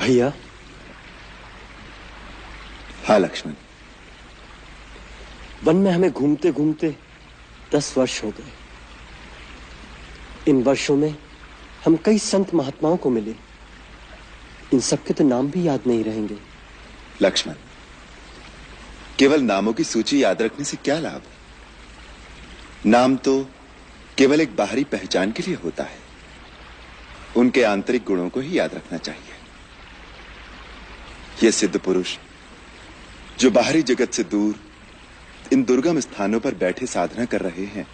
भैया। हाँ लक्ष्मण। वन में हमें घूमते घूमते 10 वर्ष हो गए। इन वर्षों में हम कई संत महात्माओं को मिले। इन सबके तो नाम भी याद नहीं रहेंगे। लक्ष्मण, केवल नामों की सूची याद रखने से क्या लाभ? नाम तो केवल एक बाहरी पहचान के लिए होता है। उनके आंतरिक गुणों को ही याद रखना चाहिए। ये सिद्ध पुरुष जो बाहरी जगत से दूर इन दुर्गम स्थानों पर बैठे साधना कर रहे हैं,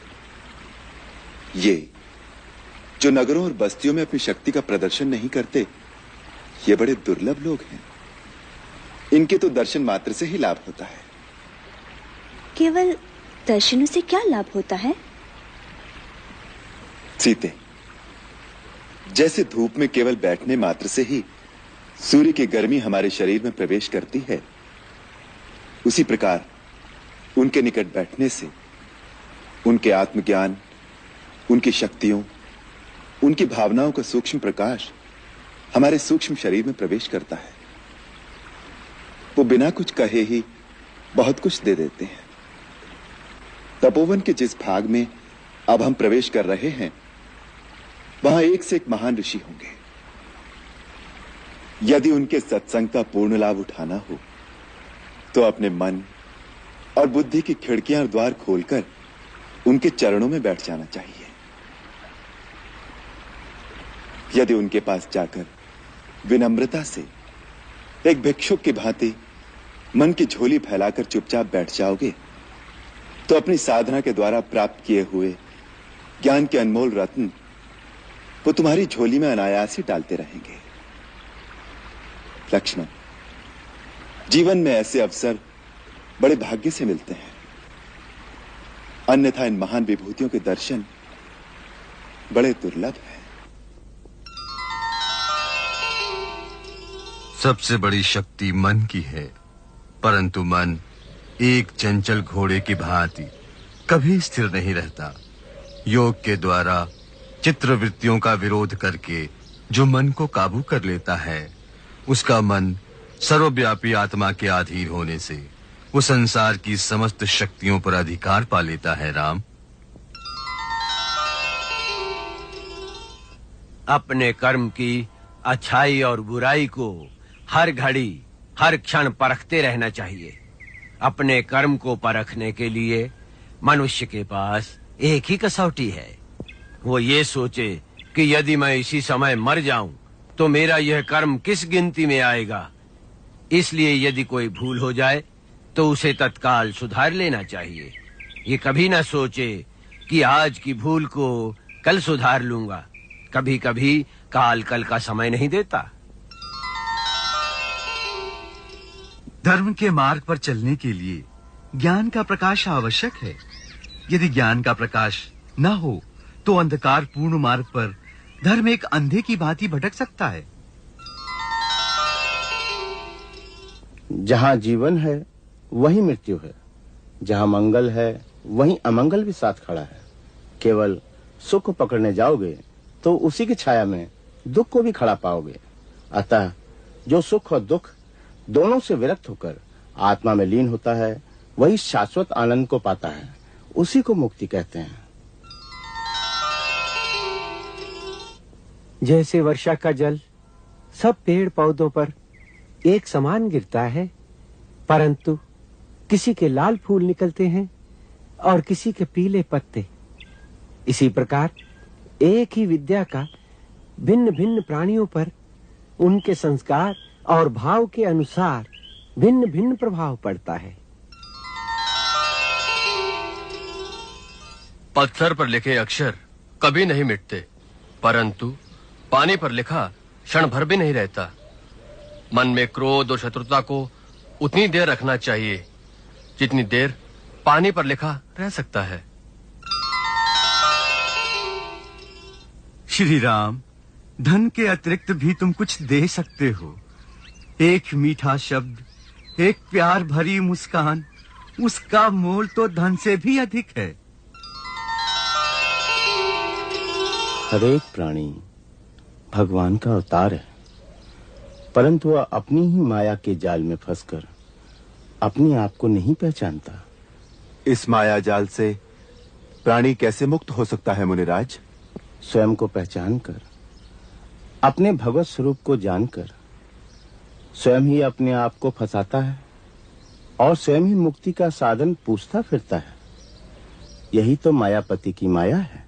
ये जो नगरों और बस्तियों में अपनी शक्ति का प्रदर्शन नहीं करते, ये बड़े दुर्लभ लोग हैं। इनके तो दर्शन मात्र से ही लाभ होता है। केवल दर्शनों से क्या लाभ होता है? सीते, जैसे धूप में केवल बैठने मात्र से ही सूर्य की गर्मी हमारे शरीर में प्रवेश करती है, उसी प्रकार उनके निकट बैठने से उनके आत्मज्ञान, उनकी शक्तियों, उनकी भावनाओं का सूक्ष्म प्रकाश हमारे सूक्ष्म शरीर में प्रवेश करता है। वो बिना कुछ कहे ही बहुत कुछ दे देते हैं। तपोवन के जिस भाग में अब हम प्रवेश कर रहे हैं, वहां एक से एक महान ऋषि होंगे। यदि उनके सत्संग का पूर्ण लाभ उठाना हो तो अपने मन और बुद्धि की खिड़कियां और द्वार खोलकर उनके चरणों में बैठ जाना चाहिए। यदि उनके पास जाकर विनम्रता से एक भिक्षुक की भांति मन की झोली फैलाकर चुपचाप बैठ जाओगे तो अपनी साधना के द्वारा प्राप्त किए हुए ज्ञान के अनमोल रत्न वो तुम्हारी झोली में अनायास ही डालते रहेंगे। लक्ष्मण, जीवन में ऐसे अवसर बड़े भाग्य से मिलते हैं, अन्यथा इन महान विभूतियों के दर्शन बड़े दुर्लभ हैं। सबसे बड़ी शक्ति मन की है, परंतु मन एक चंचल घोड़े की भांति कभी स्थिर नहीं रहता। योग के द्वारा चित्रवृत्तियों का विरोध करके जो मन को काबू कर लेता है, उसका मन सर्वव्यापी आत्मा के अधीन होने से वो संसार की समस्त शक्तियों पर अधिकार पा लेता है। राम, अपने कर्म की अच्छाई और बुराई को हर घड़ी हर क्षण परखते रहना चाहिए। अपने कर्म को परखने के लिए मनुष्य के पास एक ही कसौटी है। वो ये सोचे कि यदि मैं इसी समय मर जाऊं तो मेरा यह कर्म किस गिनती में आएगा। इसलिए यदि कोई भूल हो जाए तो उसे तत्काल सुधार लेना चाहिए। ये कभी ना सोचे कि आज की भूल को कल सुधार लूंगा। कभी कभी काल कल का समय नहीं देता। धर्म के मार्ग पर चलने के लिए ज्ञान का प्रकाश आवश्यक है। यदि ज्ञान का प्रकाश न हो तो अंधकार पूर्ण मार्ग पर धर्म एक अंधे की भांति भटक सकता है। जहाँ जीवन है वही मृत्यु है, जहाँ मंगल है वहीं अमंगल भी साथ खड़ा है। केवल सुख पकड़ने जाओगे तो उसी की छाया में दुख को भी खड़ा पाओगे। अतः जो सुख और दुख दोनों से विरक्त होकर आत्मा में लीन होता है, वही शाश्वत आनंद को पाता है। उसी को मुक्ति कहते हैं। जैसे वर्षा का जल सब पेड़ पौधों पर एक समान गिरता है, परंतु किसी के लाल फूल निकलते हैं और किसी के पीले पत्ते, इसी प्रकार एक ही विद्या का भिन्न भिन्न प्राणियों पर उनके संस्कार और भाव के अनुसार भिन्न भिन्न प्रभाव पड़ता है। पत्थर पर लिखे अक्षर कभी नहीं मिटते, परंतु पानी पर लिखा क्षण भर भी नहीं रहता। मन में क्रोध और शत्रुता को उतनी देर रखना चाहिए जितनी देर पानी पर लिखा रह सकता है। श्री राम, धन के अतिरिक्त भी तुम कुछ दे सकते हो। एक मीठा शब्द, एक प्यार भरी मुस्कान, उसका मोल तो धन से भी अधिक है। हर एक प्राणी भगवान का अवतार है। परंतु वह अपनी ही माया के जाल में फंसकर अपने आप को नहीं पहचानता। इस माया जाल से प्राणी कैसे मुक्त हो सकता है मुनिराज? स्वयं को पहचान कर, अपने भगवत स्वरूप को जानकर स्वयं ही अपने आप को फंसाता है और स्वयं ही मुक्ति का साधन पूछता फिरता है। यही तो मायापति की माया है।